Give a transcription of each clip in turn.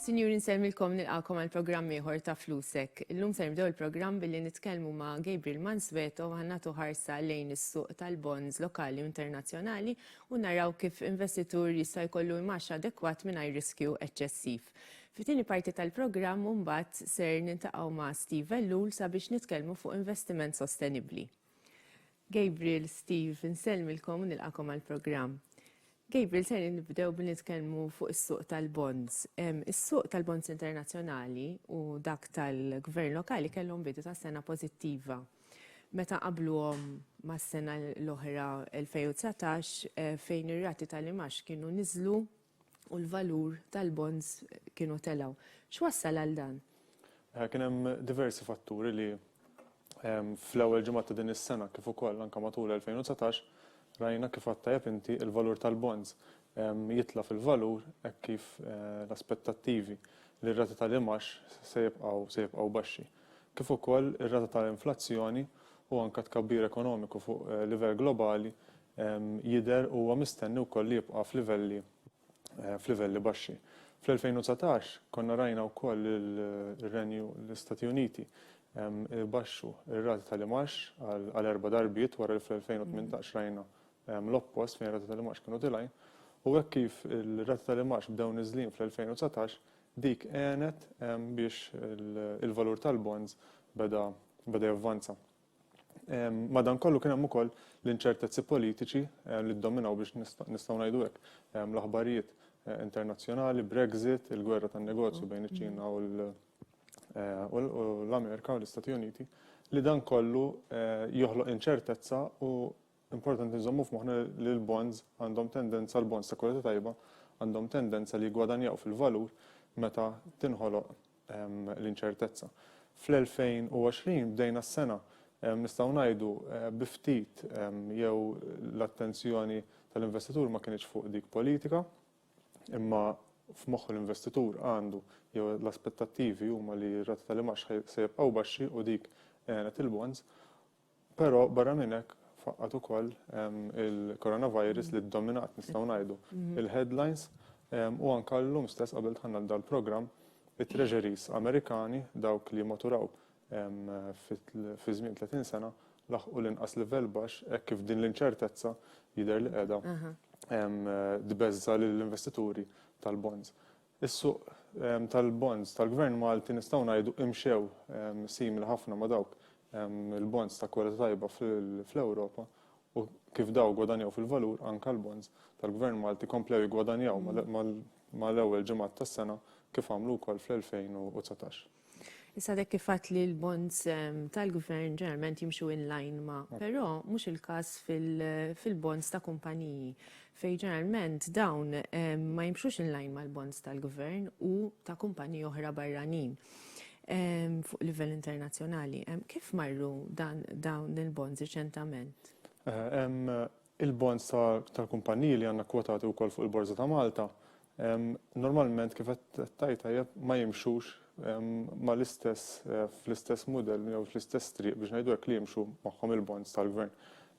Sinjuri, nsemmilkom nilqakom għal programm ieħor ta' Flusek. Illum se nibdew il-programm billi nitkellmu ma' Gabriel Mansueto ħannatu ħarsa lejn is-suq tal-bonds lokali u internazzjonali u naraw kif investitur jista' jkollu imax adekwat mingħajr riskju eċċessiv. Fit-tieni parti tal-programm mbagħad ser nintaqgħu ma' Steve Ellul sabiex nitkellmu fuq investiment sostenibbli. Gabriel, Steve, nsellmilkom u nilqakom għall-programm. Gabriel, ser nibdew bil nitkellmu fuq is-suq tal-bonds. Is-suq tal-bonds internazzjonali u dak tal-gvern lokali kellhom bidu ta' sena pożittiva. Meta qabluhom mas-sena l-oħra 2019 fejn ir-rati tal-imax kienu niżlu u l-valur tal-bonds kienu telgħu. X'wassal għal dan? Kien hemm diversi fatturi li fl-ewwel ġimgħa ta' din is-sena kif ukoll anke matul 2019 rajna kif għattajab inti il-valur tal-bonds jitla fil-valur hekk kif l-aspettattivi li r-rati tal-imax se jibqgħu baxxi. Kif ukoll ir-rata tal-inflazzjoni u anke tkabbir ekonomiku fuq livell globali jidher huwa mistenni wkoll li jibqa' f'livelli baxxi. Fl-2019 konna rajna wkoll ir-Renju l-Istati Uniti baxxu ir-rati tal-imax għal 4 darbiet wara li fl-2018 rajna l-oppost fejn ir-rati tal-imax kienu tilgħin u hekk kif ir-rati tal-imax bdew niżlin fl-2019 dik għenet biex il-valur tal-bonds beda javvanza. Madankollu kien hemm ukoll l-inċertezzi politiċi li ddominaw biex nistgħu ngħidu hekk l-aħbarijiet internazzjonali, Brexit, il-gwerra tan-negozju bejn iċ-Ċina u l-Amerika u l-Istati Uniti li dan kollu joħloq inċertezza u importanti nżommu f'moħħna li l-bonds għandhom tendenza l-bonds ta' kwalità tajba għandhom tendenza li jgwadanjaw fil-valur meta tinħoloq l-inċertezza. Fl-2020 bdejna s-sena nistgħu ngħidu bi ftit jew l-attenzjoni tal-investitur ma kienx fuq dik politika, imma f'moħħu l-investitur għandu jew l-aspettattivi huma li r-rati tal-imax se jibqgħu baxxi u dik għenet il-bonds, però barra minn hekk faqqat ukoll il-coronavirus li ddominat nistgħu ngħidu il-headlines u anke llum stess qabel tħanna dal-programm it-treasuries Amerikani dawk li maturaw fi żmien 30 sena laħqu l-inqas livell baxx hekk kif din l-inċertezza jidher li qiegħda tbeżża lill-investituri tal-bonds. Is-suq tal-bonds tal-Gvern Malti nistgħu ngħidu imxew simili ħafna ma' dawk il-bonds ta' kwalità tajba fl-Ewropa u kif daw gwadanjaw fil-valur anke l-bonds tal-Gvern Malti komplew jgwadanjaw mal-ewwel ġimgħat tas-sena kif għamlu wkoll fl-2019. Issa dak kif għadt li l-bonds tal-Gvern ġeneralment jimxu in line ma' però mhux il-każ fil-bonds ta' kumpaniji fejn ġeneralment dawn ma jimxux in line mal-bonds tal-Gvern u ta' kumpaniji oħra barranin fuq livell internazzjonali. Kif marru dawn il-bonds riċentament? Il-bonds tal-kumpaniji li għandna kwotati wkoll fuq il-Borża ta' Malta normalment kif qed tajjeb ma jimxux fl-istess mudell jew fl-istess triq biex ngħidu hekk li jimxu magħhom il-bonds tal-Gvern.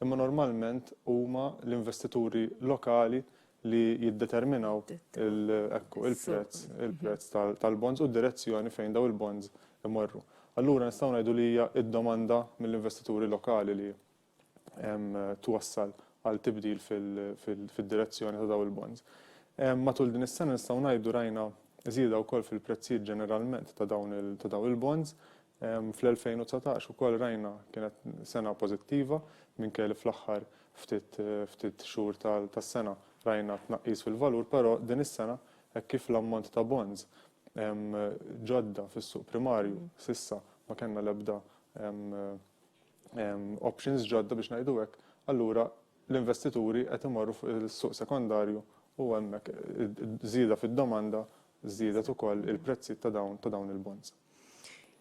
Imma normalment huma l-investituri lokali li jiddeterminaw il-prezz tal-bonds u d-direzzjoni fejn daw il-bonds imorru. Allura nistgħu ngħidu li hija d-domanda mill-investituri lokali li twassal għal tibdil fid-direzzjoni ta' daw il-bonds. Matul din is-sena nistgħu ngħidu rajna żieda wkoll fil-prezzijiet ġeneralment ta' daw il-bonds. Fl-2019 ukoll rajna kienet sena pożittiva minkejja li fl-aħħar ftit xhur tas-sena rajna tnaqqis fil-valur, però din is-sena hekk kif l-ammont ta' bonds ġodda fis-suq primarju s'issa ma kellna l-ebda options ġodda biex ngħidu hekk, allura l-investituri qed imorru fuq is-suq sekondarju u hemmhekk żieda fid-domanda żiedet ukoll il-prezzi ta' dawn il-bonds.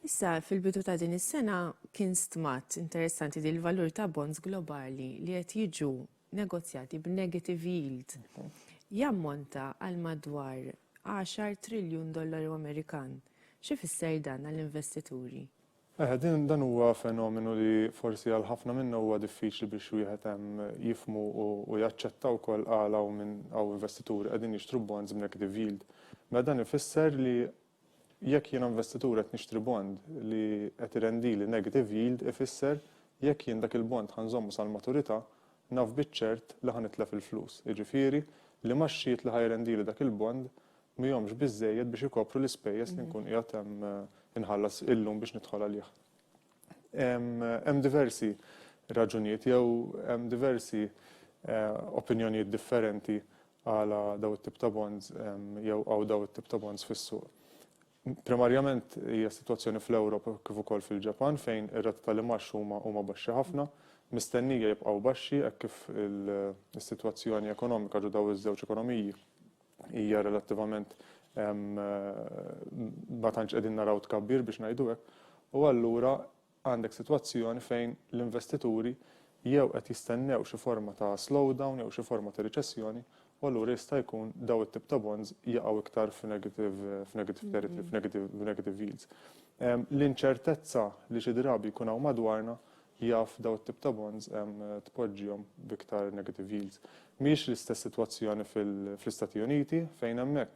Issa fil-bidu ta' din is-sena kien stmat interessanti li l-valur ta' bonds globali li qed jiġu negozjati b'negative yield jammonta għal madwar $10 triljun Amerikan. X'ifisser dan għall-investituri? Dan huwa fenomenu li forsi għal ħafna minnu huwa diffiċli biex wieħed jifmu u jaċċetta wkoll għala u minn għaw investituri qegħdin jixtru bonds b'negative yield. Ma dan ifisser li jekk jiena investitur qed nixtri bond li qed irendili negative yield ifisser jekk jien dak il-bond ħanżommu sal-maturità naf biċ-ċert li ħanitlef il-flus. Jiġifieri li maxxiet li ħajrendili dak il-bond mihomx biżżejjed biex ikopru l-ispejjeż li nkun qiegħed inħallas illum biex nidħol għalih. Hemm diversi raġunijiet jew hemm diversi opinjonijiet differenti għala daw it-tip ta' bonds jew għaw daw it-tip ta' bonds fis-suq. Primarjament hija sitwazzjoni fl-Ewropa kif ukoll fil-Ġapan fejn ir-rati tal-imax huma baxxi ħafna, mistennija jibqgħu baxxi hekk kif is-sitwazzjoni ekonomika ġo daw iż-żewġ ekonomiji hija relattivament ma tantx qegħdin naraw tkabbir biex ngħidu hekk, u allura għandek sitwazzjoni fejn l-investituri jew qed jistennew xi forma ta' slowdown jew xi forma ta' riċessjoni, u allura jista' jkun daw it-tip ta' bonds jaqgħu iktar f'negative yields. L-inċertezza li xi drabi jkun hawn madwarna jaf daw it-tip ta' bonds tpoġġihom b'iktar negative yields. Mhix l-istess sitwazzjoni fl-Istati Uniti fejn hemmhekk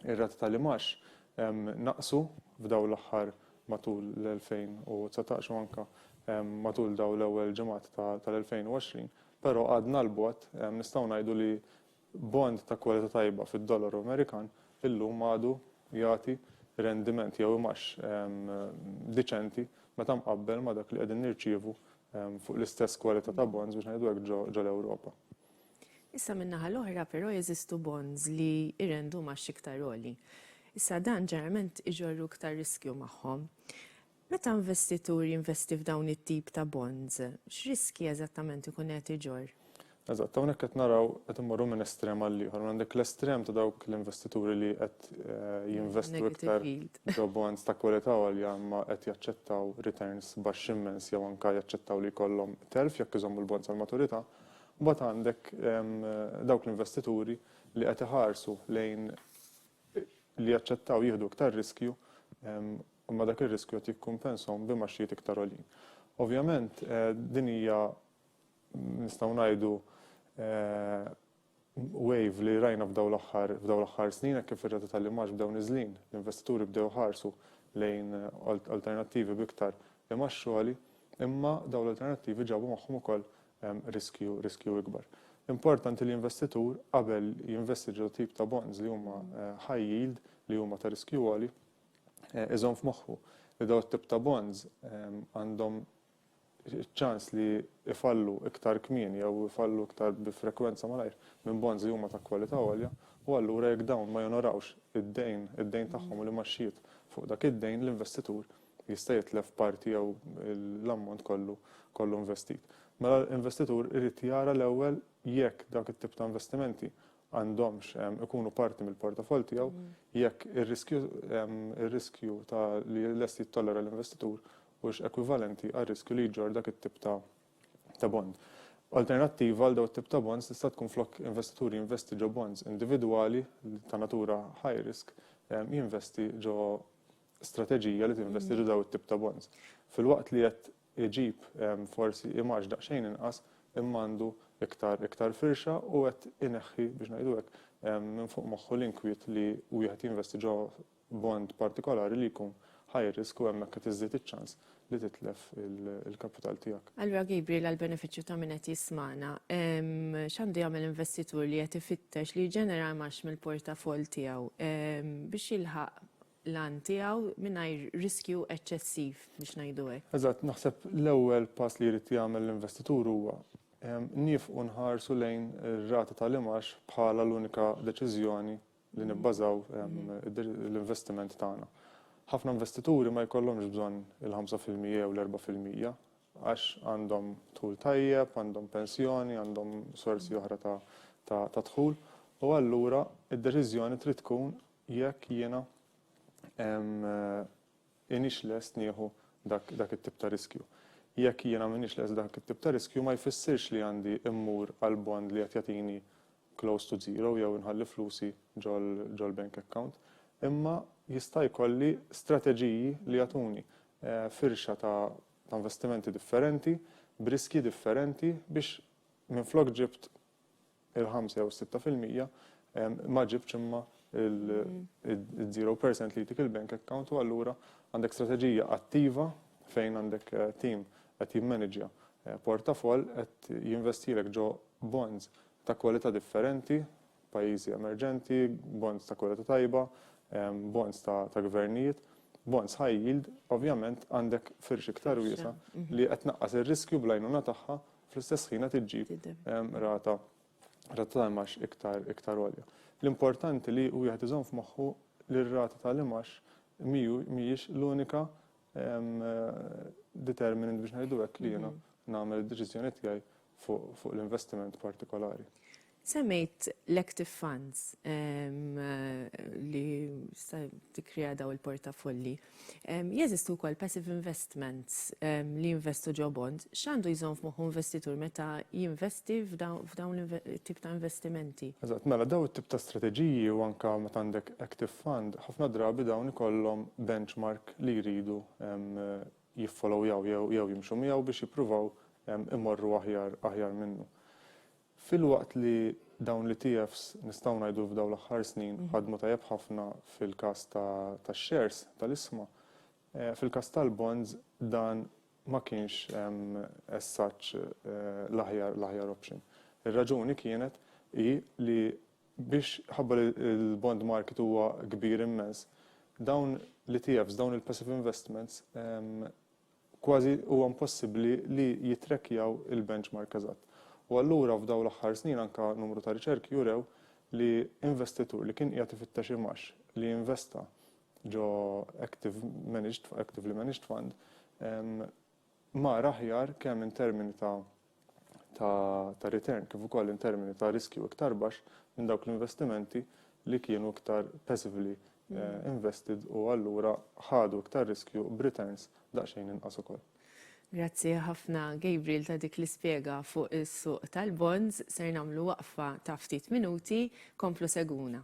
ir-rati tal-imax naqsu f'daw l-aħħar matul l-2019 u anke matul daw l-ewwel ġimgħat tal-2020, però għadna l-bogħod nistgħu ngħidu li bond ta' kwalità tajba fid-dollaru Amerikan illum għadu jagħti rendiment jew imax diċenti meta mqabbel ma' dak li qegħdin nirċievu fuq l-istess kwalità ta' bonds biex ngħidu hekk ġo l-Ewropa. Issa min-naħa l-oħra però jeżistu bonds li jrendu max iktar għoli. Issa dan ġeneralment iġorru iktar riskju magħhom. Meta investitur jinvesti f'dawn it-tip ta' bonds, x'riski eżattament ikun qed iġorr? Eżatt, hawnhekk qed naraw qed immorru minn estrem għal ieħor. Għandek l-estrem ta' dawk l-investituri li qed jinvestu iktar ġo bonds ta' kwalità għolja ma qed jaċċettaw returns baxx immens jew anke jaċċettaw li jkollhom telf jekk iżommu l-bonds għall-maturità. Mbagħad għandek dawk l-investituri li qed iħarsu lejn li jaċċettaw jieħdu iktar riskju imma dak ir-riskju qed jikkumpensahom b'imaxxijiet iktar għolin. Ovvjament din hija nistgħu ngħidu wave li rajna f'daw l-aħħar snin kif ir-rati tal-imax bdew niżlin. L-investituri bdew ħarsu lejn alternattivi b'iktar imax għoli, imma daw l-alternattivi ġabu magħhom ukoll riskju ikbar. Importanti li l-investitur qabel jinvesti ġo tip ta' bonds li huma high yield li huma ta' riskju għoli iżomm f'moħħu li daw tip ta' bonds għandhom ċans li ifallu iktar kmieni jew ifallu iktar b'frekwenza malajr minn bonds li huma ta' kwalità għolja, u allura jekk dawn ma jonorawx id-dejn tagħhom u l-imaxxijiet fuq dak id-dejn l-investitur jista' jitlef parti jew l-ammont kollu investit. Mela l-investitur irid jara l-ewwel jekk dak it-tip ta' investimenti għandhomx ikunu parti mill-portafol tiegħu, jekk ir-riskju ta' li lest jittollera l-investitur hux ekwivalenti għar-riskju li jġorr dak it-tip ta' bond. Alternattiva għal daw it-tip ta' bonds tista' tkun flok investituri jinvesti ġo bonds individwali ta' natura high risk jinvesti ġo strateġija li tinvesti ġo daw it-tip ta' bonds. Fil-waqt li qed iġib forsi imax daqsxejn inqas imma għandu iktar firxa u qed ineħħi biex ngħidu hekk minn fuq moħħu l-inkwiet li wieħed jinvesti ġo bond partikolari li jkun high risk u hemmhekk qed iżżid iċ-ċans li titlef il-kapital tiegħek. Allura Gabriel għall-benefiċċju ta' min qed jisma'na, x'għandu jagħmel investitur li qed ifittex li jġenera max mill-portafol tiegħu biex jilħaq l-għan tiegħu mingħajr riskju eċċessiv biex ngħidu hekk. Eżatt, naħseb l-ewwel pass li jrid jagħmel l-investitur huwa nifqu nħarsu lejn ir-rata tal-imax bħala l-unika deċiżjoni li nibbażaw l-investiment tagħna. Ħafna investituri ma jkollhomx bżonn il-5% jew l-4% għax għandhom tul tajjeb, għandhom pensjoni, għandhom sorsi oħra ta' dħul, u allura id-deċiżjoni trid tkun jekk jiena inix lest nieħu dak it-tip ta' riskju. Jekk jiena m'iniex lest dak it-tip ta' riskju ma jfissirx li għandi immur għal bond li qed jagħtini close to zero jew inħalli flusi ġol bank account, imma jista' jkolli strateġiji li jagħtuni firxa ta' investimenti differenti, b'riski differenti biex minflok ġibt il-5 jew 6% ma ġibx imma il-0% li jtik il-bank account u allura għandek strateġija attiva fejn għandek team qed jimmanagja portafol qed jinvestilek ġo bonds ta' kwalità differenti, pajjiżi emerġenti, bonds ta' kwalità tajba, bonds ta' gvernijiet, bonds high yield, ovvjament għandek firx iktar wiesa li qed tnaqqas ir-riskju bl-għajnuna tagħha fl-istess ħin qed iġġib rata tal-imax iktar għolja. L-importanti li u jgħid iżomm f'moħħu li r-rata tal-imax mhijiex l-unika determinant biex ngħidu hekk li jiena nagħmel id-deċiżjoni tiegħi fuq l-investiment partikolari. Semmejt l-active funds li tikkrea daw il-portafolli. Jeżistu wkoll passive investments li jinvestu ġo bonds. X'għandu jżomm f'moħħu investitur meta jinvesti f'dawn it-tip ta' investimenti? Eżatt, mela daw it-tip ta' strateġiji u anke meta għandek active fund, ħafna drabi dawn ikollhom benchmark li jridu jiffollowjaw jew jimxu miegħu biex jippruvaw imorru aħjar minnu. Fil-waqt li dawn l-ETFs nistgħu ngħidu f'dawn l-aħħar snin ħadmu tajjeb ħafna fil-każ tax-shares tal-isma, fil-każ tal-bonds dan ma kienx as such l-aħjar option. Ir-raġuni kienet hi li biex ħabba il-bond market huwa kbir immens, dawn l-ETFs, dawn il-passive investments kważi huwa impossibbli li jitrekkjaw il-benchmark eżatt. U allura f'dawn l-aħħar snin anke numru ta' riċerki jurew li investitur li kien qiegħed ifittex imax li investa ġo actively managed fund mar aħjar kemm in termini ta' return kif ukoll in termini ta' riskju iktar baxx minn dawk l-investimenti li kienu iktar passively invested u allura ħadu iktar riskju b'returns daqsxejn inqas ukoll. Grazzi ħafna Gabriel ta' dik l-ispjega fuq is-suq tal-bonds, ser nagħmlu waqfa ta' ftit minuti, komplu seguna.